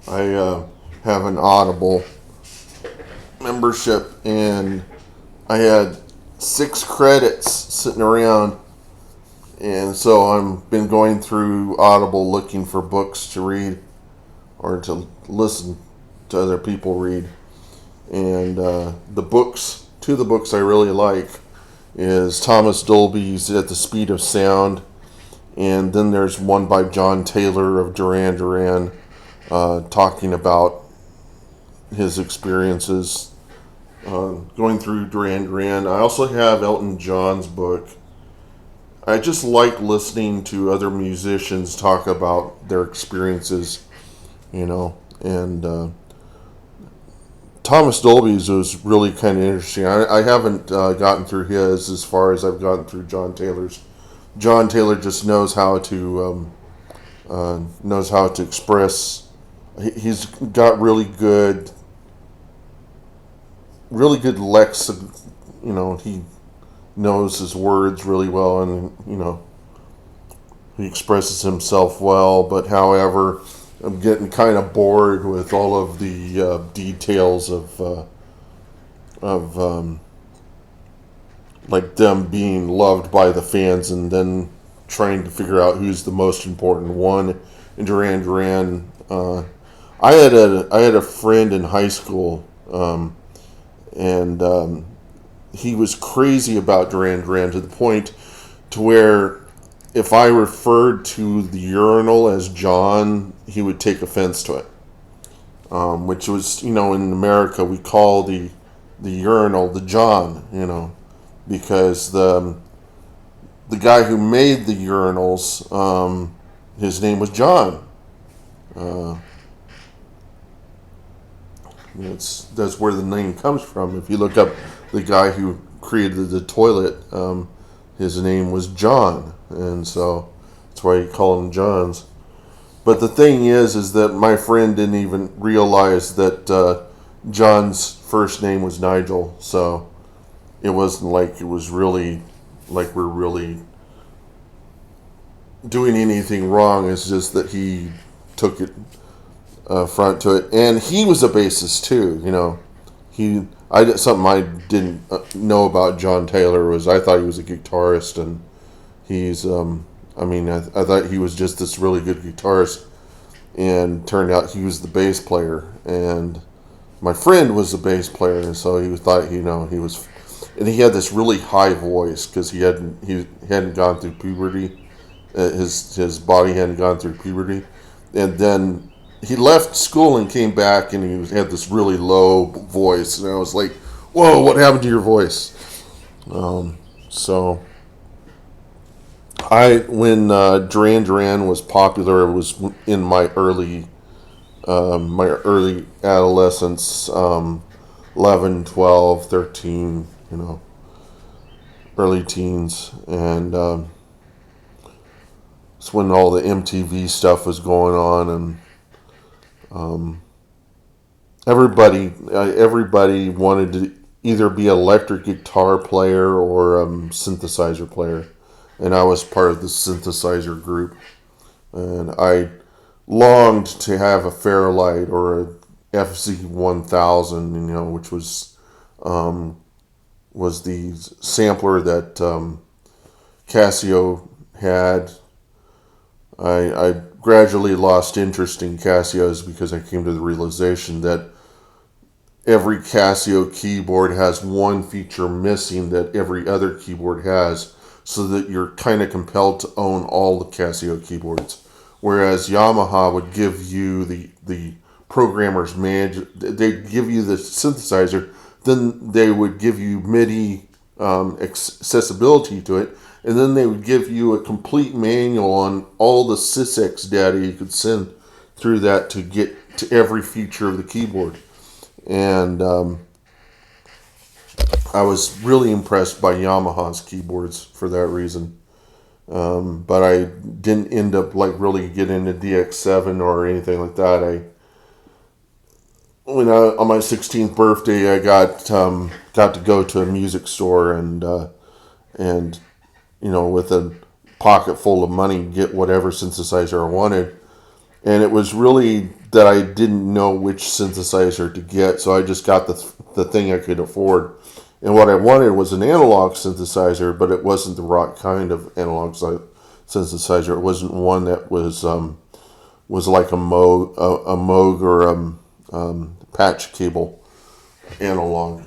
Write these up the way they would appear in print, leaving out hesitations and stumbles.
I have an Audible membership, and I had 6 credits sitting around, and so I've been going through Audible looking for books to read or to listen to other people read. And two of the books I really like is Thomas Dolby's At the Speed of Sound, and then there's one by John Taylor of Duran Duran, talking about his experiences going through Duran Duran. I also have Elton John's book. I just like listening to other musicians talk about their experiences, and Thomas Dolby's was really kind of interesting. I haven't gotten through his as far as I've gotten through John Taylor's. John Taylor just knows how to express. He's got really good lex. He knows his words really well, and he expresses himself well. But however, I'm getting kind of bored with all of the details of like them being loved by the fans, and then trying to figure out who's the most important one in Duran Duran. I had a friend in high school, and he was crazy about Duran Duran to the point to where if I referred to the urinal as John, he would take offense to it. Which was, in America we call the urinal the John, because the guy who made the urinals, his name was John. Uh, that's where the name comes from. If you look up the guy who created the toilet, his name was John, and so that's why you call them Johns. But the thing is that my friend didn't even realize that John's first name was Nigel, so it wasn't like it was really like we're really doing anything wrong. It's just that he took it front to it, and he was a bassist too. Something I didn't know about John Taylor was I thought he was a guitarist, and he's I thought he was just this really good guitarist, and turned out he was the bass player, and my friend was the bass player, and so he thought he was, and he had this really high voice because he hadn't gone through puberty. His body hadn't gone through puberty, and then he left school and came back, and had this really low voice, and I was like, "Whoa, what happened to your voice?" So when Duran Duran was popular, it was in my early adolescence, 11, 12, 13, early teens, and it's when all the MTV stuff was going on, and everybody wanted to either be an electric guitar player or synthesizer player, and I was part of the synthesizer group, and I longed to have a Fairlight or a FC 1000, which was the sampler that Casio had. I gradually lost interest in Casios because I came to the realization that every Casio keyboard has one feature missing that every other keyboard has, so that you're kind of compelled to own all the Casio keyboards. Whereas Yamaha would give you the programmer's manual, they'd give you the synthesizer, then they would give you MIDI accessibility to it, and then they would give you a complete manual on all the sysx data you could send through that to get to every feature of the keyboard. And I was really impressed by Yamaha's keyboards for that reason. But I didn't end up really getting into DX7 or anything like that. On my 16th birthday, I got to go to a music store and with a pocket full of money, get whatever synthesizer I wanted. And it was really that I didn't know which synthesizer to get, so I just got the thing I could afford. And what I wanted was an analog synthesizer, but it wasn't the right kind of analog synthesizer. It wasn't one that was like a Moog or patch cable analog.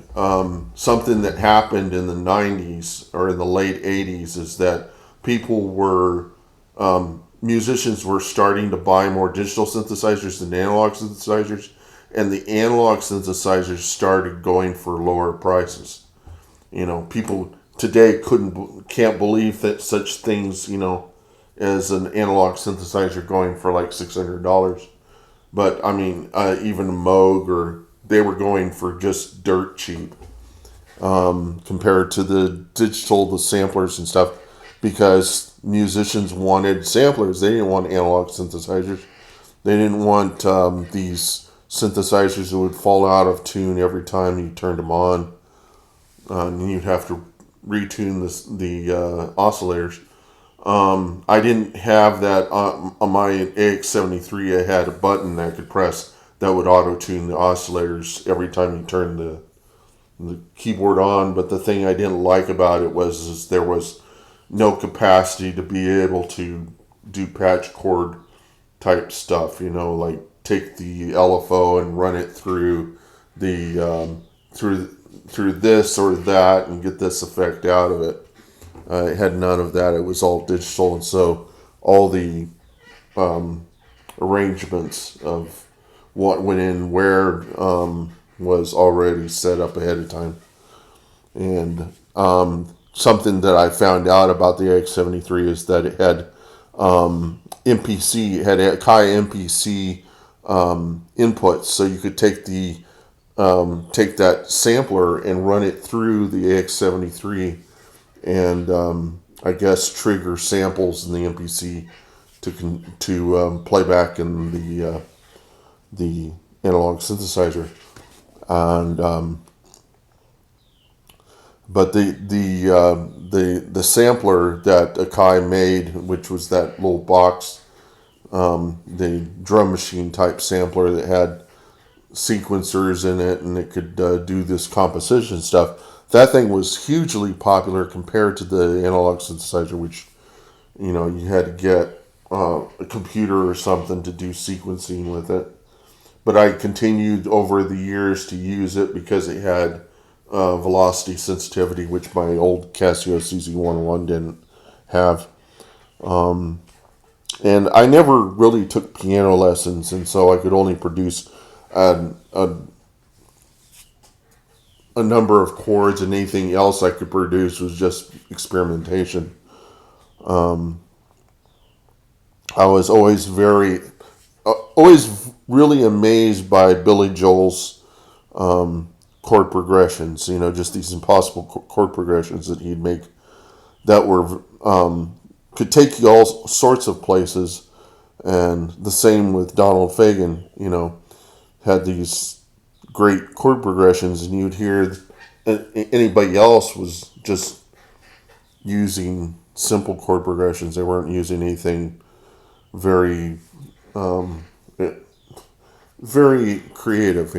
Something that happened in the 90s or in the late 80s is that people were musicians were starting to buy more digital synthesizers than analog synthesizers, and the analog synthesizers started going for lower prices. People today can't believe that such things, as an analog synthesizer going for like $600. But I mean, even a Moog, or they were going for just dirt cheap compared to the samplers and stuff, because musicians wanted samplers. They didn't want analog synthesizers. They didn't want these synthesizers that would fall out of tune every time you turned them on. And you'd have to retune the oscillators. I didn't have that on my AX73. I had a button that I could press that would auto-tune the oscillators every time you turned the keyboard on. But the thing I didn't like about it was there was no capacity to be able to do patch cord type stuff. Like take the LFO and run it through the through this or that and get this effect out of it. It had none of that. It was all digital, and so all the arrangements of what went in where was already set up ahead of time. And something that I found out about the X73 is that it had MPC, it had Akai MPC inputs, so you could take that sampler and run it through the AX73, and I guess trigger samples in the MPC to play back in the analog synthesizer. And but the sampler that Akai made, which was that little box, the drum machine type sampler that had sequencers in it, and it could do this composition stuff. That thing was hugely popular compared to the analog synthesizer, which you had to get a computer or something to do sequencing with it. But I continued over the years to use it because it had velocity sensitivity, which my old Casio CZ101 didn't have. And I never really took piano lessons, and so I could only produce a number of chords, and anything else I could produce was just experimentation. I was always really amazed by Billy Joel's chord progressions. Just these impossible chord progressions that he'd make that were could take you all sorts of places. And the same with Donald Fagen. Had these great chord progressions, and you'd hear anybody else was just using simple chord progressions. They weren't using anything very very creative,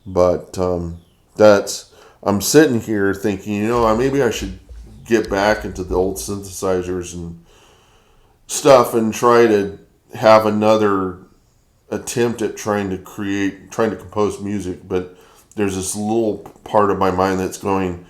but I'm sitting here thinking, maybe I should get back into the old synthesizers and stuff and try to have another attempt at trying to compose music. But there's this little part of my mind that's going,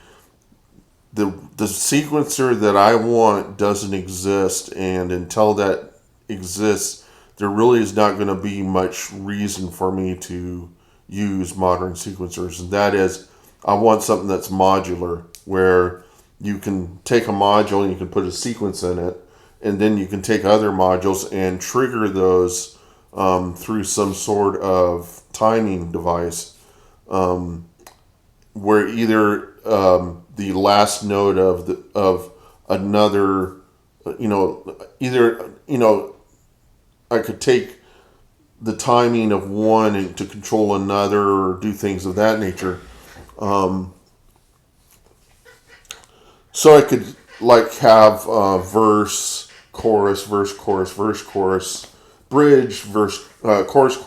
the sequencer that I want doesn't exist, and until that exists, there really is not going to be much reason for me to use modern sequencers. And that is, I want something that's modular, where you can take a module and you can put a sequence in it, and then you can take other modules and trigger those through some sort of timing device, where either the last note of another, I could take the timing of one and to control another, or do things of that nature. So I could have verse, chorus, verse, chorus, verse, chorus, bridge, verse, chorus.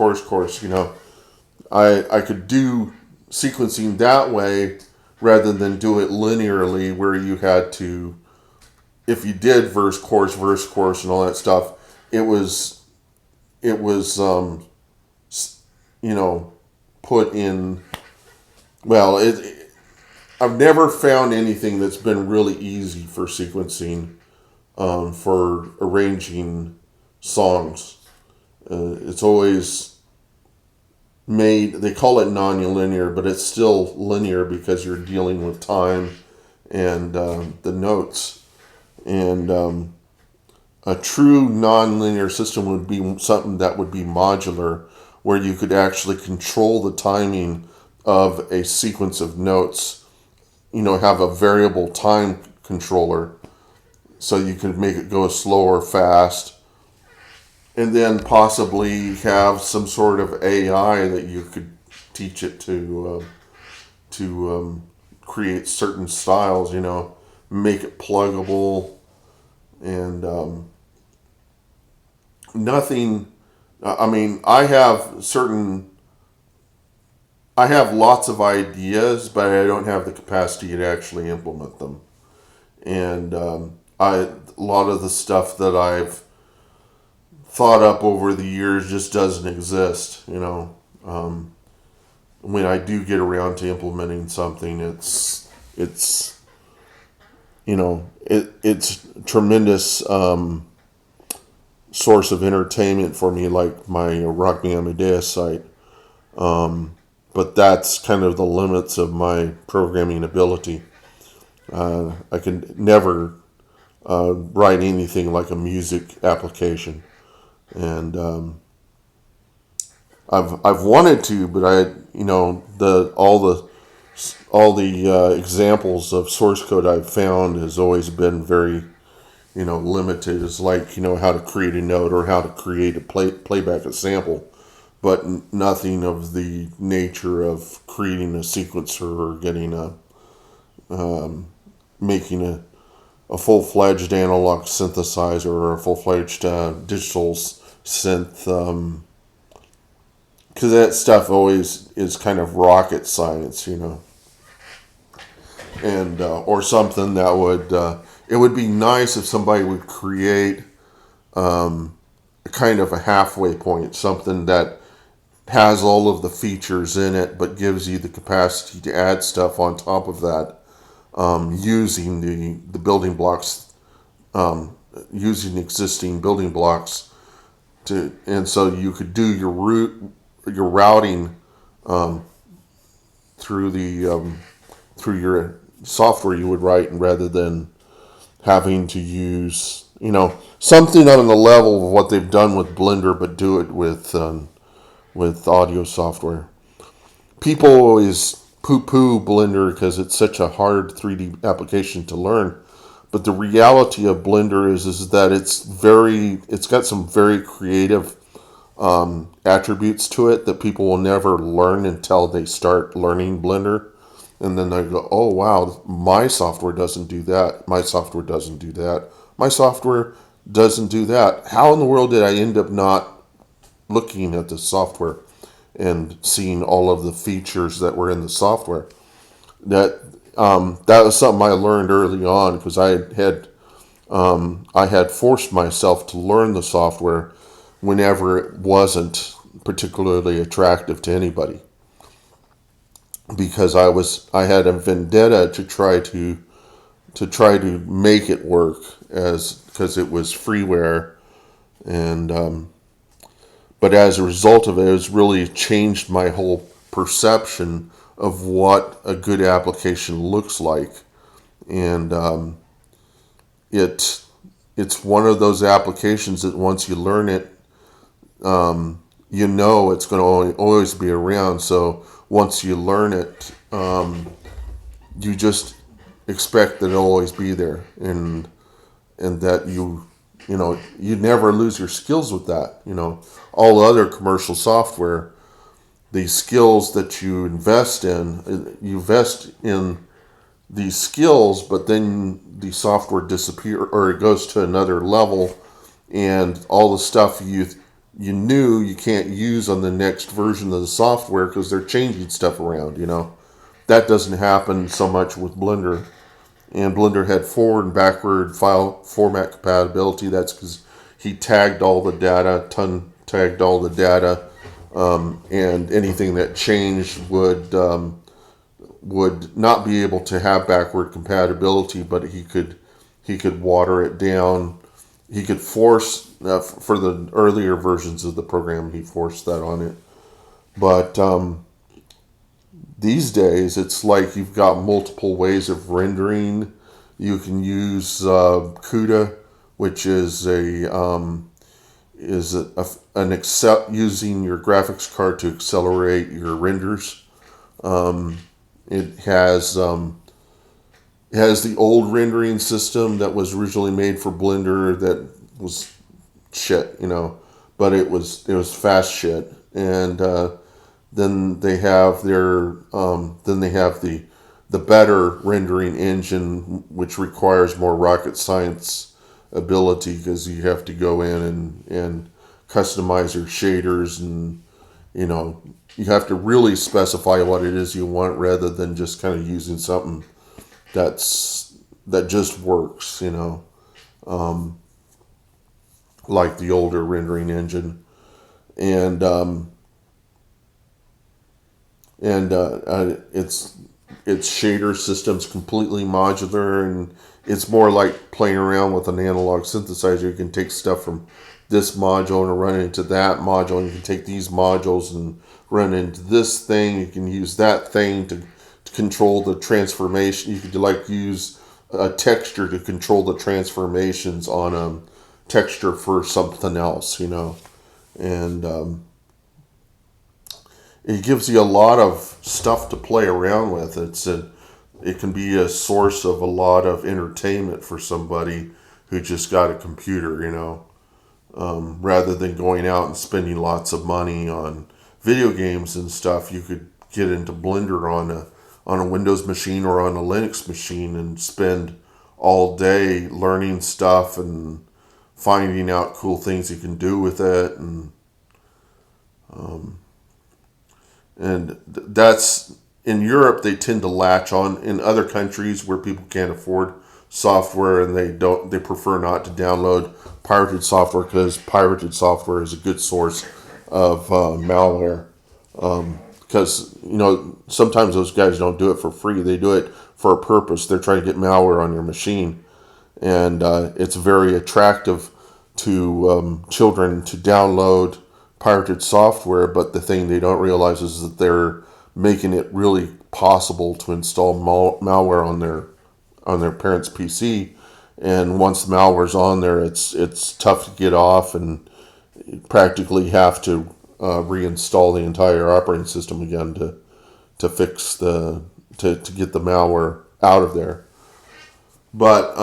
I could do sequencing that way rather than do it linearly, where you had to, if you did verse, chorus, and all that stuff, it was put in. Well, I've never found anything that's been really easy for sequencing, for arranging songs. It's always made, they call it nonlinear, but it's still linear because you're dealing with time and the notes. And a true nonlinear system would be something that would be modular, where you could actually control the timing of a sequence of notes. Have a variable time controller, so you could make it go slow or fast, and then possibly have some sort of AI that you could teach it to create certain styles. Make it pluggable, and nothing. I mean, I have lots of ideas, but I don't have the capacity to actually implement them. And a lot of the stuff that I've thought up over the years just doesn't exist. When I do get around to implementing something, it's tremendous source of entertainment for me, like my Rock Me Amadeus site. But that's kind of the limits of my programming ability. I can never write anything like a music application, and I've wanted to, but all the examples of source code I've found has always been very limited. It's like how to create a note or how to create a playback a sample, but nothing of the nature of creating a sequencer or getting making a full-fledged analog synthesizer or a full-fledged digital synth, because that stuff always is kind of rocket science, and or something that would it would be nice if somebody would create a kind of a halfway point, something that has all of the features in it, but gives you the capacity to add stuff on top of that, using the building blocks, using existing building blocks and so you could do your routing through through your software you would write, rather than having to use something on the level of what they've done with Blender, but do it with audio software. People always poo-poo Blender because it's such a hard 3D application to learn, but the reality of Blender is that it's got some very creative attributes to it that people will never learn until they start learning Blender. And then they go, oh wow, my software doesn't do that. My software doesn't do that. My software doesn't do that. How in the world did I end up not looking at the software and seeing all of the features that were in the software? That was something I learned early on, because I had forced myself to learn the software whenever it wasn't particularly attractive to anybody, because I had a vendetta to try to make it work, because it was freeware, and but as a result of it, it's really changed my whole perception of what a good application looks like, and it's one of those applications that once you learn it, it's going to always be around. So once you learn it, you just expect that it'll always be there, and that you never lose your skills with that. All other commercial software, the skills that you invest in these skills, but then the software disappears, or it goes to another level, and all the stuff you knew you can't use on the next version of the software because they're changing stuff around, That doesn't happen so much with Blender. And Blender had forward and backward file format compatibility. That's because he tagged all the data, tagged all the data, and anything that changed would not be able to have backward compatibility, but he could water it down. He could force for the earlier versions of the program. He forced that on it, but these days it's like you've got multiple ways of rendering. You can use CUDA, which is using your graphics card to accelerate your renders. It has the old rendering system that was originally made for Blender that was shit, but it was fast shit. And then they have the better rendering engine, which requires more rocket science ability because you have to go in and customize your shaders, and you have to really specify what it is you want rather than just kind of using something that just works, like the older rendering engine. And its shader system's completely modular, and it's more like playing around with an analog synthesizer. You can take stuff from this module and run it into that module, and you can take these modules and run into this thing. You can use that thing to control the transformation. You could use a texture to control the transformations on a texture for something else, and it gives you a lot of stuff to play around with. It can be a source of a lot of entertainment for somebody who just got a computer, rather than going out and spending lots of money on video games and stuff. You could get into Blender on a Windows machine or on a Linux machine and spend all day learning stuff and finding out cool things you can do with it, and that's in Europe. They tend to latch on. In other countries where people can't afford software and they prefer not to download pirated software, because pirated software is a good source of malware. Because sometimes those guys don't do it for free. They do it for a purpose. They're trying to get malware on your machine, and it's very attractive to children to download pirated software. But the thing they don't realize is that they're making it really possible to install malware on their parents' PC. And once the malware's on there, it's tough to get off, and you practically have to reinstall the entire operating system again to fix to get the malware out of there. But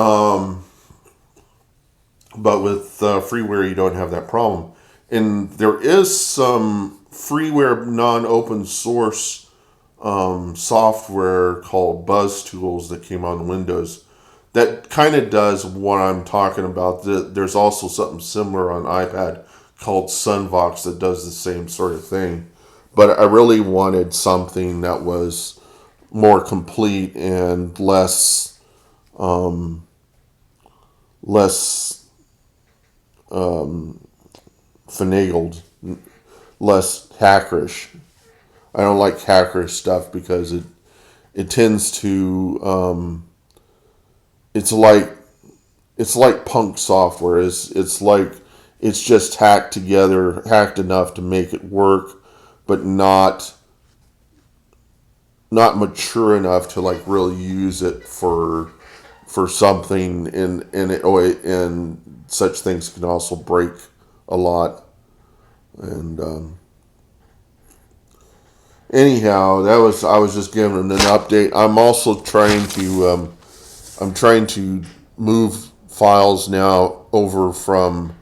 with freeware, you don't have that problem. And there is some freeware non-open source software called Buzz Tools that came on Windows that kind of does what I'm talking about. There's also something similar on iPad called Sunvox that does the same sort of thing. But I really wanted something that was more complete and less finagled, less hackerish. I don't like hackerish stuff because it tends to it's like punk software. It's like it's just hacked enough to make it work, but not mature enough to really use it for something. And such things can also break a lot. And anyhow, I was just giving an update. I'm also trying to move files now over from.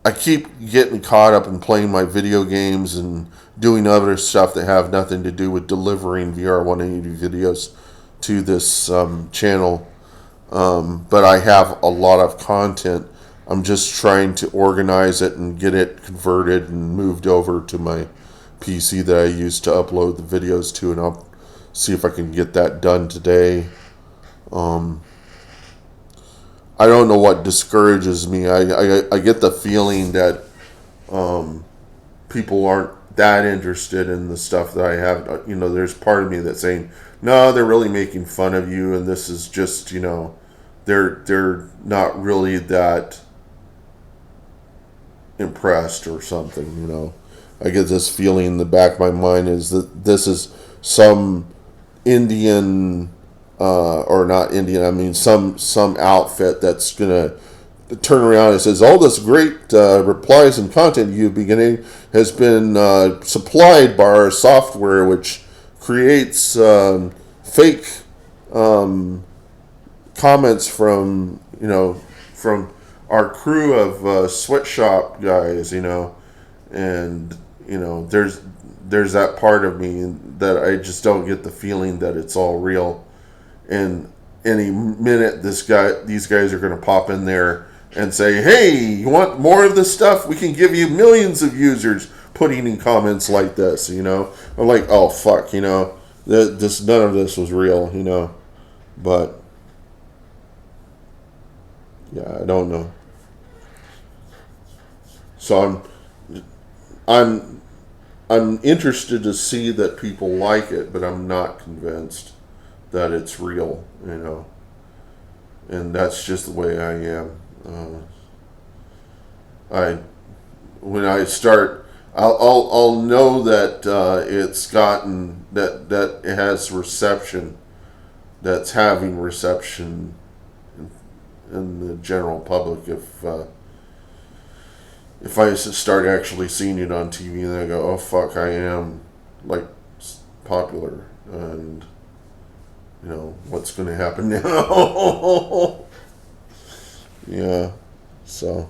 I keep getting caught up in playing my video games and doing other stuff that have nothing to do with delivering VR 180 videos to this channel. But I have a lot of content I'm just trying to organize it and get it converted and moved over to my PC that I used to upload the videos to, and I'll see if I can get that done today. I don't know what discourages me. I get the feeling that people aren't that interested in the stuff that I have. There's part of me that's saying, no, they're really making fun of you, and this is just, they're not really that impressed or something. I get this feeling in the back of my mind is that this is some Indian, or not Indian, I mean some outfit that's gonna turn around and says, all this great replies and content you've been getting has been supplied by our software, which creates fake comments from our crew of sweatshop guys, and there's that part of me that I just don't get the feeling that it's all real. And any minute these guys are going to pop in there and say, hey, you want more of this stuff? We can give you millions of users putting in comments like this. I'm like, oh fuck, none of this was real. But yeah, I don't know. So I'm interested to see that people like it, but I'm not convinced that it's real, and that's just the way I am. When I start, I'll know that it's gotten that it has reception, that's having reception in the general public if I start actually seeing it on TV, and I go, oh fuck, I am like popular, and what's going to happen now? Yeah, so